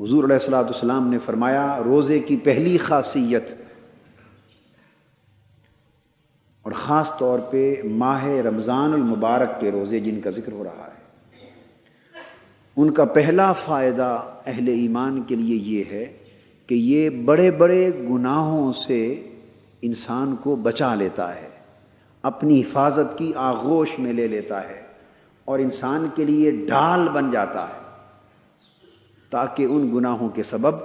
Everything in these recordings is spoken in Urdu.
حضور علیہ الصلوۃ والسلام نے فرمایا روزے کی پہلی خاصیت، اور خاص طور پہ ماہ رمضان المبارک کے روزے جن کا ذکر ہو رہا ہے، ان کا پہلا فائدہ اہل ایمان کے لیے یہ ہے کہ یہ بڑے بڑے گناہوں سے انسان کو بچا لیتا ہے، اپنی حفاظت کی آغوش میں لے لیتا ہے، اور انسان کے لیے ڈھال بن جاتا ہے تاکہ ان گناہوں کے سبب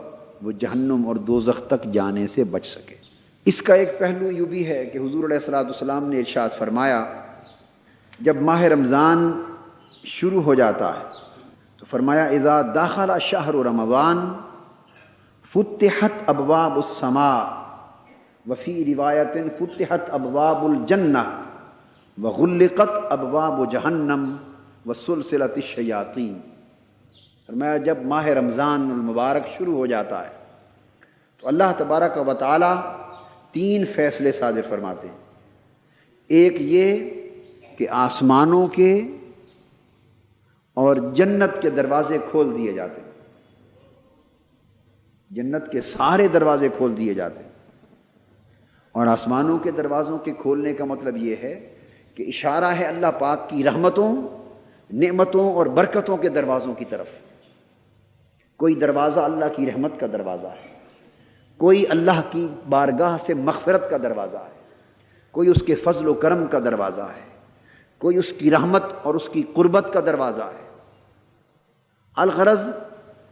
وہ جہنم اور دوزخ تک جانے سے بچ سکے۔ اس کا ایک پہلو یہ بھی ہے کہ حضور علیہ الصلوۃ والسلام نے ارشاد فرمایا، جب ماہ رمضان شروع ہو جاتا ہے تو فرمایا اذا دخل شہر رمضان فتحت ابواب السماء وفی روایت فتحت ابواب الجنہ وغلقت ابواب جہنم وسلسلت الشیاطین۔ فرمایا جب ماہ رمضان المبارک شروع ہو جاتا ہے تو اللہ تبارک و تعالی 3 فیصلے صادر فرماتے ہیں۔ ایک یہ کہ آسمانوں کے اور جنت کے دروازے کھول دیے جاتے ہیں، جنت کے سارے دروازے کھول دیے جاتے ہیں، اور آسمانوں کے دروازوں کے کھولنے کا مطلب یہ ہے کہ اشارہ ہے اللہ پاک کی رحمتوں، نعمتوں اور برکتوں کے دروازوں کی طرف۔ کوئی دروازہ اللہ کی رحمت کا دروازہ ہے، کوئی اللہ کی بارگاہ سے مغفرت کا دروازہ ہے، کوئی اس کے فضل و کرم کا دروازہ ہے، کوئی اس کی رحمت اور اس کی قربت کا دروازہ ہے۔ الغرض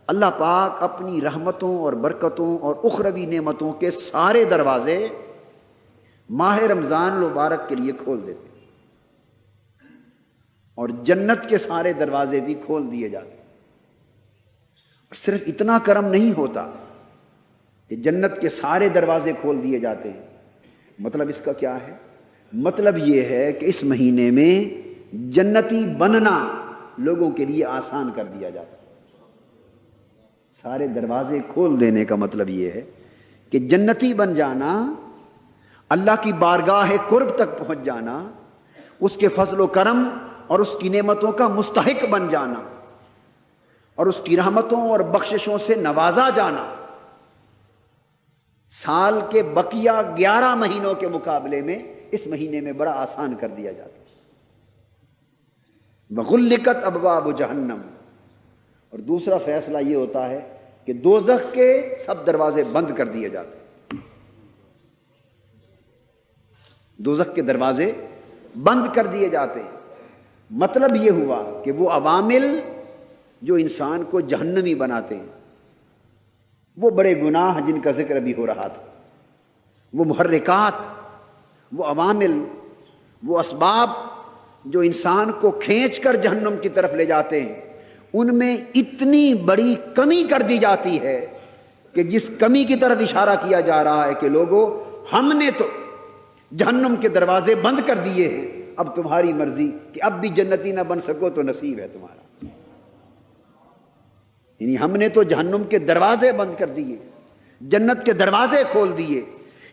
اللہ پاک اپنی رحمتوں اور برکتوں اور اخروی نعمتوں کے سارے دروازے ماہ رمضان المبارک کے لیے کھول دیتے ہیں، اور جنت کے سارے دروازے بھی کھول دیے جاتے ہیں۔ اور صرف اتنا کرم نہیں ہوتا کہ جنت کے سارے دروازے کھول دیے جاتے ہیں، مطلب اس کا کیا ہے؟ مطلب یہ ہے کہ اس مہینے میں جنتی بننا لوگوں کے لیے آسان کر دیا جاتا ہے۔ سارے دروازے کھول دینے کا مطلب یہ ہے کہ جنتی بن جانا، اللہ کی بارگاہ قرب تک پہنچ جانا، اس کے فضل و کرم اور اس کی نعمتوں کا مستحق بن جانا، اور اس کی رحمتوں اور بخششوں سے نوازا جانا سال کے بقیہ 11 مہینوں کے مقابلے میں اس مہینے میں بڑا آسان کر دیا جاتا ہے۔ وغلقت ابواب جہنم، اور دوسرا فیصلہ یہ ہوتا ہے کہ دوزخ کے سب دروازے بند کر دیے جاتے ہیں، دوزخ کے دروازے بند کر دیے جاتے ہیں۔ مطلب یہ ہوا کہ وہ عوامل جو انسان کو جہنمی بناتے ہیں، وہ بڑے گناہ جن کا ذکر ابھی ہو رہا تھا، وہ محرکات، وہ عوامل، وہ اسباب جو انسان کو کھینچ کر جہنم کی طرف لے جاتے ہیں، ان میں اتنی بڑی کمی کر دی جاتی ہے کہ جس کمی کی طرف اشارہ کیا جا رہا ہے کہ لوگوں، ہم نے تو جہنم کے دروازے بند کر دیے ہیں، اب تمہاری مرضی کہ اب بھی جنتی نہ بن سکو تو نصیب ہے تمہارا۔ یعنی ہم نے تو جہنم کے دروازے بند کر دیے، جنت کے دروازے کھول دیے،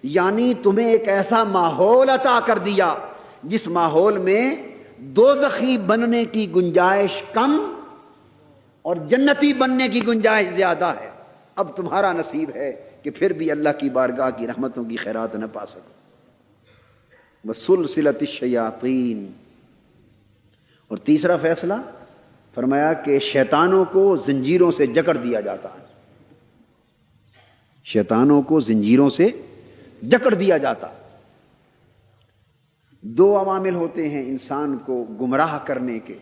یعنی تمہیں ایک ایسا ماحول عطا کر دیا جس ماحول میں دوزخی بننے کی گنجائش کم اور جنتی بننے کی گنجائش زیادہ ہے۔ اب تمہارا نصیب ہے کہ پھر بھی اللہ کی بارگاہ کی رحمتوں کی خیرات نہ پا سکو۔ وسلسلۃ الشیاطین، اور تیسرا فیصلہ فرمایا کہ شیطانوں کو زنجیروں سے جکڑ دیا جاتا ہے، شیطانوں کو زنجیروں سے جکڑ دیا جاتا۔ 2 عوامل ہوتے ہیں انسان کو گمراہ کرنے کے،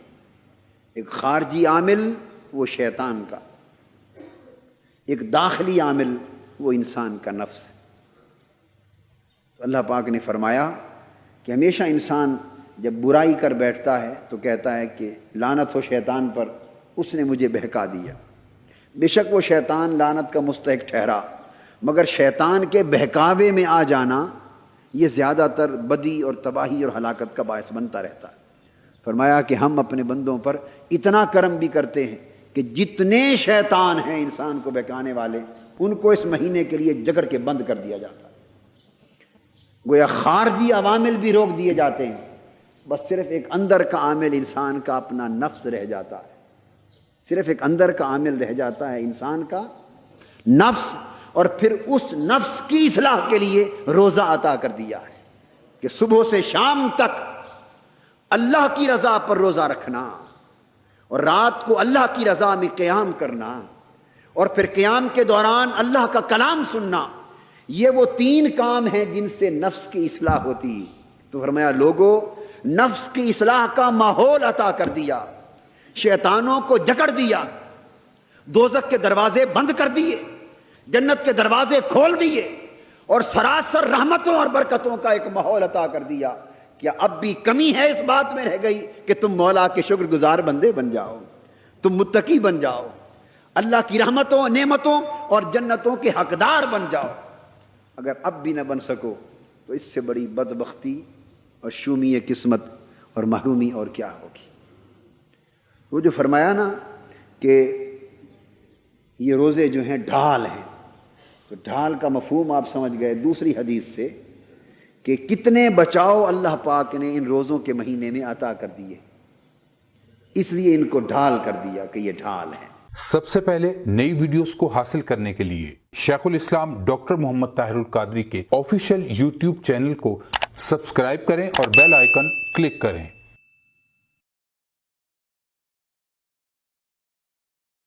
ایک خارجی عامل وہ شیطان کا، ایک داخلی عامل وہ انسان کا نفس۔ تو اللہ پاک نے فرمایا کہ ہمیشہ انسان جب برائی کر بیٹھتا ہے تو کہتا ہے کہ لعنت ہو شیطان پر، اس نے مجھے بہکا دیا۔ بے شک وہ شیطان لعنت کا مستحق ٹھہرا، مگر شیطان کے بہکاوے میں آ جانا یہ زیادہ تر بدی اور تباہی اور ہلاکت کا باعث بنتا رہتا ہے۔ فرمایا کہ ہم اپنے بندوں پر اتنا کرم بھی کرتے ہیں کہ جتنے شیطان ہیں انسان کو بہکانے والے، ان کو اس مہینے کے لیے جکڑ کے بند کر دیا جاتا ہے۔ گویا خارجی عوامل بھی روک دیے جاتے ہیں، بس صرف ایک اندر کا عامل انسان کا اپنا نفس رہ جاتا ہے۔ صرف ایک اندر کا عامل رہ جاتا ہے انسان کا نفس، اور پھر اس نفس کی اصلاح کے لیے روزہ عطا کر دیا ہے کہ صبح سے شام تک اللہ کی رضا پر روزہ رکھنا، اور رات کو اللہ کی رضا میں قیام کرنا، اور پھر قیام کے دوران اللہ کا کلام سننا۔ یہ وہ 3 کام ہیں جن سے نفس کی اصلاح ہوتی۔ تو فرمایا لوگوں، نفس کی اصلاح کا ماحول عطا کر دیا، شیطانوں کو جکڑ دیا، دوزخ کے دروازے بند کر دیے، جنت کے دروازے کھول دیے، اور سراسر رحمتوں اور برکتوں کا ایک ماحول عطا کر دیا۔ کیا اب بھی کمی ہے اس بات میں رہ گئی کہ تم مولا کے شکر گزار بندے بن جاؤ، تم متقی بن جاؤ، اللہ کی رحمتوں، نعمتوں اور جنتوں کے حقدار بن جاؤ؟ اگر اب بھی نہ بن سکو تو اس سے بڑی بدبختی اور شومی قسمت اور محرومی اور کیا ہوگی؟ وہ جو فرمایا نا کہ یہ روزے جو ہیں ڈھال ہیں، تو ڈھال کا مفہوم آپ سمجھ گئے دوسری حدیث سے کہ کتنے بچاؤ اللہ پاک نے ان روزوں کے مہینے میں عطا کر دیے، اس لیے ان کو ڈھال کر دیا کہ یہ ڈھال ہے۔ سب سے پہلے نئی ویڈیوز کو حاصل کرنے کے لیے شیخ الاسلام ڈاکٹر محمد طاہر القادری کے آفیشیل یوٹیوب چینل کو سبسکرائب کریں اور بیل آئیکن کلک کریں۔